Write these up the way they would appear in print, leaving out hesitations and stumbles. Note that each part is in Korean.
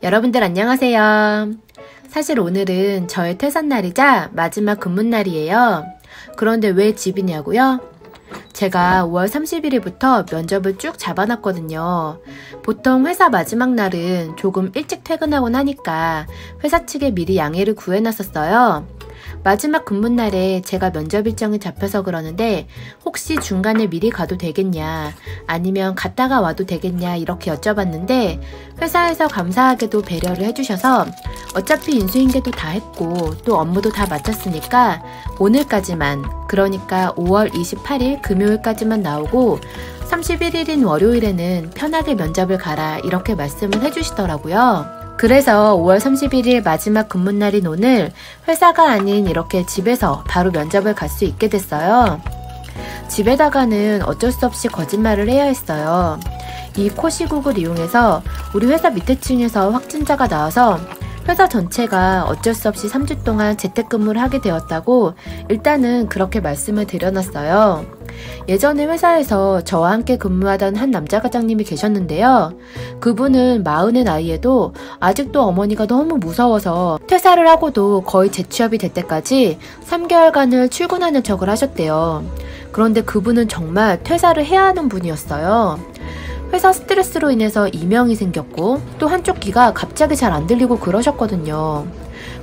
여러분들 안녕하세요. 사실 오늘은 저의 퇴사날이자 마지막 근무날이에요. 그런데 왜 집이냐고요? 제가 5월 31일부터 면접을 쭉 잡아놨거든요. 보통 회사 마지막 날은 조금 일찍 퇴근하곤 하니까 회사 측에 미리 양해를 구해놨었어요. 마지막 근무날에 제가 면접 일정이 잡혀서 그러는데 혹시 중간에 미리 가도 되겠냐, 아니면 갔다가 와도 되겠냐 이렇게 여쭤봤는데 회사에서 감사하게도 배려를 해주셔서 어차피 인수인계도 다 했고 또 업무도 다 마쳤으니까 오늘까지만, 그러니까 5월 28일 금요일까지만 나오고 31일인 월요일에는 편하게 면접을 가라 이렇게 말씀을 해주시더라고요. 그래서 5월 31일 마지막 근무날인 오늘 회사가 아닌 이렇게 집에서 바로 면접을 갈 수 있게 됐어요. 집에다가는 어쩔 수 없이 거짓말을 해야 했어요. 이 코시국을 이용해서 우리 회사 밑에 층에서 확진자가 나와서 회사 전체가 어쩔 수 없이 3주 동안 재택근무를 하게 되었다고 일단은 그렇게 말씀을 드려놨어요. 예전에 회사에서 저와 함께 근무하던 한 남자 과장님이 계셨는데요. 그분은 40의 나이에도 아직도 어머니가 너무 무서워서 퇴사를 하고도 거의 재취업이 될 때까지 3개월간을 출근하는 척을 하셨대요. 그런데 그분은 정말 퇴사를 해야 하는 분이었어요. 회사 스트레스로 인해서 이명이 생겼고 또 한쪽 귀가 갑자기 잘 안 들리고 그러셨거든요.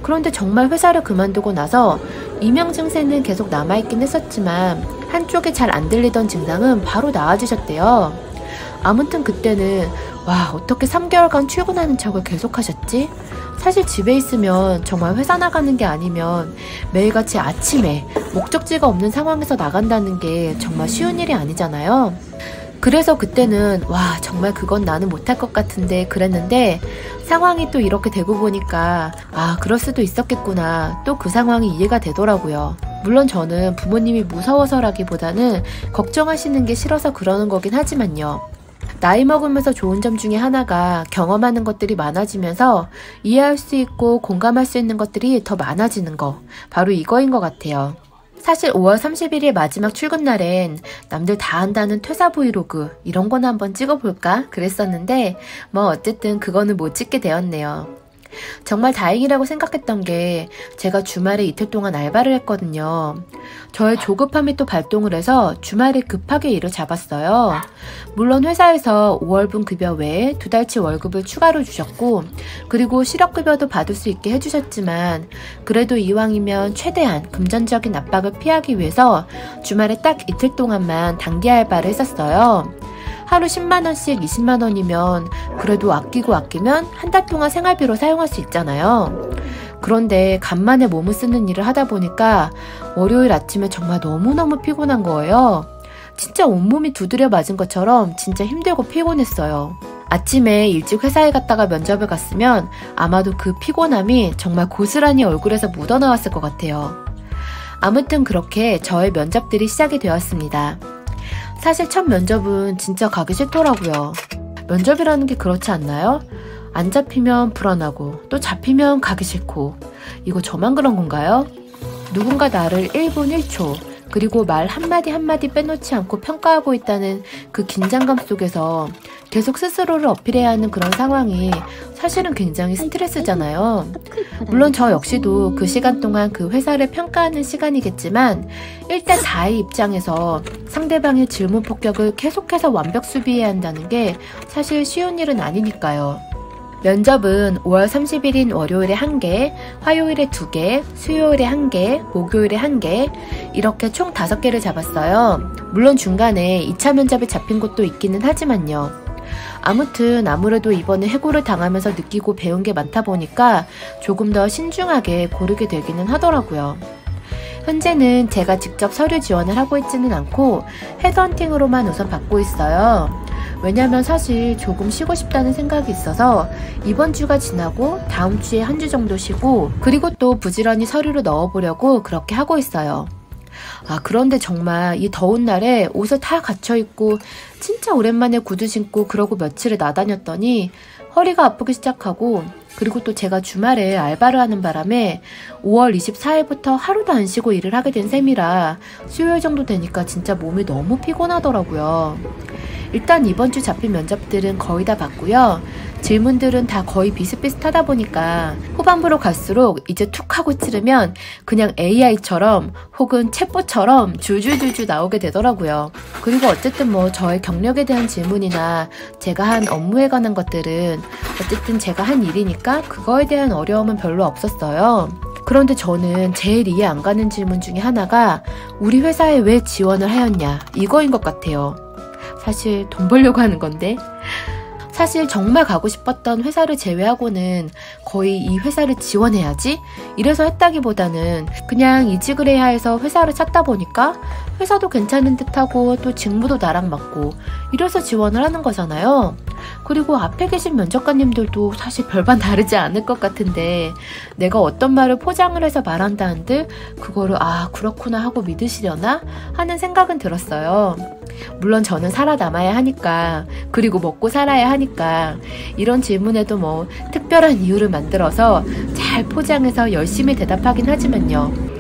그런데 정말 회사를 그만두고 나서 이명 증세는 계속 남아있긴 했었지만 한쪽이 잘 안 들리던 증상은 바로 나아지셨대요. 아무튼 그때는 와, 어떻게 3개월간 출근하는 척을 계속하셨지? 사실 집에 있으면 정말 회사 나가는 게 아니면 매일같이 아침에 목적지가 없는 상황에서 나간다는 게 정말 쉬운 일이 아니잖아요. 그래서 그때는 와, 정말 그건 나는 못할 것 같은데 그랬는데 상황이 또 이렇게 되고 보니까 아, 그럴 수도 있었겠구나, 또 그 상황이 이해가 되더라고요. 물론 저는 부모님이 무서워서라기보다는 걱정하시는 게 싫어서 그러는 거긴 하지만요. 나이 먹으면서 좋은 점 중에 하나가 경험하는 것들이 많아지면서 이해할 수 있고 공감할 수 있는 것들이 더 많아지는 거, 바로 이거인 것 같아요. 사실 5월 31일 마지막 출근날엔 남들 다 한다는 퇴사 브이로그 이런 거나 한번 찍어볼까 그랬었는데 뭐 어쨌든 그거는 못 찍게 되었네요. 정말 다행이라고 생각했던 게 제가 주말에 이틀 동안 알바를 했거든요. 저의 조급함이 또 발동을 해서 주말에 급하게 일을 잡았어요. 물론 회사에서 5월분 급여 외에 2달치 월급을 추가로 주셨고 그리고 실업급여도 받을 수 있게 해주셨지만 그래도 이왕이면 최대한 금전적인 압박을 피하기 위해서 주말에 딱 이틀 동안만 단기 알바를 했었어요. 하루 10만원씩 20만원이면 그래도 아끼면 한 달 동안 생활비로 사용할 수 있잖아요. 그런데 간만에 몸을 쓰는 일을 하다 보니까 월요일 아침에 정말 너무너무 피곤한 거예요. 진짜 온몸이 두드려 맞은 것처럼 진짜 힘들고 피곤했어요. 아침에 일찍 회사에 갔다가 면접을 갔으면 아마도 그 피곤함이 정말 고스란히 얼굴에서 묻어나왔을 것 같아요. 아무튼 그렇게 저의 면접들이 시작이 되었습니다. 사실 첫 면접은 진짜 가기 싫더라고요. 면접이라는 게 그렇지 않나요? 안 잡히면 불안하고 또 잡히면 가기 싫고, 이거 저만 그런 건가요? 누군가 나를 1분 1초 그리고 말 한마디 한마디 빼놓지 않고 평가하고 있다는 그 긴장감 속에서 계속 스스로를 어필해야 하는 그런 상황이 사실은 굉장히 스트레스잖아요. 물론 저 역시도 그 시간 동안 그 회사를 평가하는 시간이겠지만 1대 4의 입장에서 상대방의 질문 폭격을 계속해서 완벽 수비해야 한다는 게 사실 쉬운 일은 아니니까요. 면접은 5월 30일인 월요일에 1개, 화요일에 2개, 수요일에 1개, 목요일에 1개 이렇게 총 5개를 잡았어요. 물론 중간에 2차 면접이 잡힌 곳도 있기는 하지만요. 아무튼 아무래도 이번에 해고를 당하면서 느끼고 배운 게 많다 보니까 조금 더 신중하게 고르게 되기는 하더라고요. 현재는 제가 직접 서류 지원을 하고 있지는 않고 헤드헌팅으로만 우선 받고 있어요. 왜냐면 사실 조금 쉬고 싶다는 생각이 있어서 이번 주가 지나고 다음 주에 한 주 정도 쉬고 그리고 또 부지런히 서류를 넣어보려고 그렇게 하고 있어요. 아, 그런데 정말 이 더운 날에 옷을 다 갖춰 입고 진짜 오랜만에 구두 신고 그러고 며칠을 나다녔더니 허리가 아프기 시작하고 그리고 또 제가 주말에 알바를 하는 바람에 5월 24일부터 하루도 안 쉬고 일을 하게 된 셈이라 수요일 정도 되니까 진짜 몸이 너무 피곤하더라고요. 일단 이번 주 잡힌 면접들은 거의 다 봤고요. 질문들은 다 거의 비슷비슷하다 보니까 후반부로 갈수록 이제 툭 하고 찌르면 그냥 AI처럼 혹은 챗봇처럼 줄줄줄줄 나오게 되더라고요. 그리고 어쨌든 뭐 저의 경력에 대한 질문이나 제가 한 업무에 관한 것들은 어쨌든 제가 한 일이니까 그거에 대한 어려움은 별로 없었어요. 그런데 저는 제일 이해 안 가는 질문 중에 하나가 우리 회사에 왜 지원을 하였냐 이거인 것 같아요. 사실 돈 벌려고 하는 건데 사실 정말 가고 싶었던 회사를 제외하고는 거의 이 회사를 지원해야지 이래서 했다기보다는 그냥 이직을 해야 해서 회사를 찾다 보니까 회사도 괜찮은 듯하고 또 직무도 나랑 맞고 이래서 지원을 하는 거잖아요. 그리고 앞에 계신 면접관님들도 사실 별반 다르지 않을 것 같은데 내가 어떤 말을 포장을 해서 말한다 한들 그거를 아 그렇구나 하고 믿으시려나 하는 생각은 들었어요. 물론 저는 살아남아야 하니까 그리고 먹고 살아야 하니까 이런 질문에도 뭐 특별한 이유를 만들어서 잘 포장해서 열심히 대답하긴 하지만요.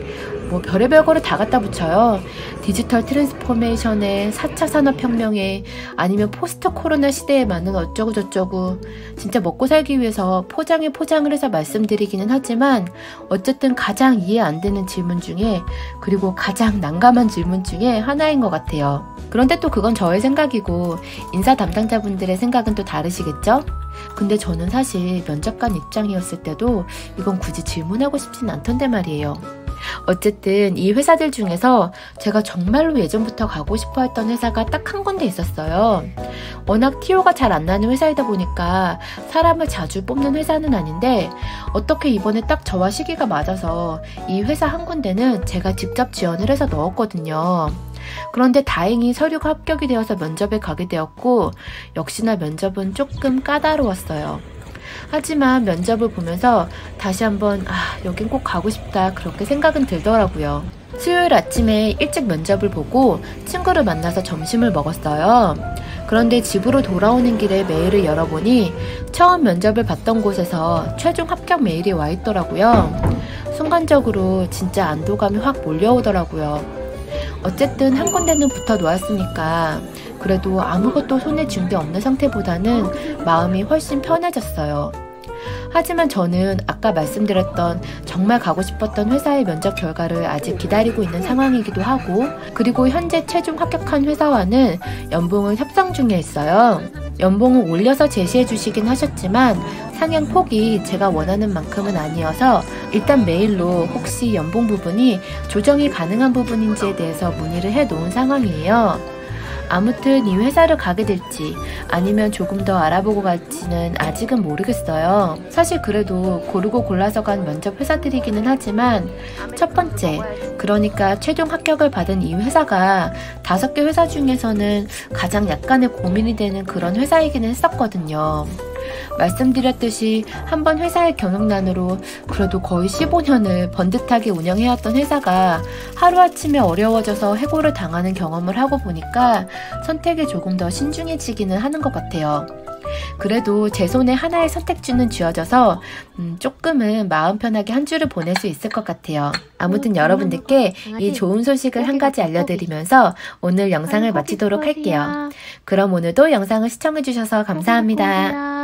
뭐 별의별 거를 다 갖다 붙여요. 디지털 트랜스포메이션에 4차 산업혁명에 아니면 포스트 코로나 시대에 맞는 어쩌고 저쩌고 진짜 먹고 살기 위해서 포장을 해서 말씀드리기는 하지만 어쨌든 가장 이해 안 되는 질문 중에 그리고 가장 난감한 질문 중에 하나인 것 같아요. 그런데 또 그건 저의 생각이고 인사 담당자분들의 생각은 또 다르시겠죠? 근데 저는 사실 면접관 입장이었을 때도 이건 굳이 질문하고 싶진 않던데 말이에요. 어쨌든 이 회사들 중에서 제가 정말로 예전부터 가고 싶어 했던 회사가 딱 한 군데 있었어요. 워낙 티오가 잘 안 나는 회사이다 보니까 사람을 자주 뽑는 회사는 아닌데 어떻게 이번에 딱 저와 시기가 맞아서 이 회사 한 군데는 제가 직접 지원을 해서 넣었거든요. 그런데 다행히 서류가 합격이 되어서 면접에 가게 되었고 역시나 면접은 조금 까다로웠어요. 하지만 면접을 보면서 다시 한번 여긴 꼭 가고 싶다 그렇게 생각은 들더라고요. 수요일 아침에 일찍 면접을 보고 친구를 만나서 점심을 먹었어요. 그런데 집으로 돌아오는 길에 메일을 열어보니 처음 면접을 봤던 곳에서 최종 합격 메일이 와 있더라고요. 순간적으로 진짜 안도감이 확 몰려오더라고요. 어쨌든 한 군데는 붙어 놓았으니까 그래도 아무것도 손에 쥔 게 없는 상태보다는 마음이 훨씬 편해졌어요. 하지만 저는 아까 말씀드렸던 정말 가고 싶었던 회사의 면접 결과를 아직 기다리고 있는 상황이기도 하고 그리고 현재 최종 합격한 회사와는 연봉을 협상 중에 있어요. 연봉을 올려서 제시해 주시긴 하셨지만 상향 폭이 제가 원하는 만큼은 아니어서 일단 메일로 혹시 연봉 부분이 조정이 가능한 부분인지에 대해서 문의를 해 놓은 상황이에요. 아무튼 이 회사를 가게 될지 아니면 조금 더 알아보고 갈지는 아직은 모르겠어요. 사실 그래도 고르고 골라서 간 면접 회사들이기는 하지만 첫 번째, 그러니까 최종 합격을 받은 이 회사가 5개 회사 중에서는 가장 약간의 고민이 되는 그런 회사이기는 했었거든요. 말씀드렸듯이 한번 회사의 경영난으로 그래도 거의 15년을 번듯하게 운영해왔던 회사가 하루아침에 어려워져서 해고를 당하는 경험을 하고 보니까 선택에 조금 더 신중해지기는 하는 것 같아요. 그래도 제 손에 하나의 선택지는 쥐어져서 조금은 마음 편하게 한 주를 보낼 수 있을 것 같아요. 아무튼 여러분들께 이 좋은 소식을 한 가지 알려드리면서 오늘 영상을 마치도록 할게요. 그럼 오늘도 영상을 시청해주셔서 감사합니다.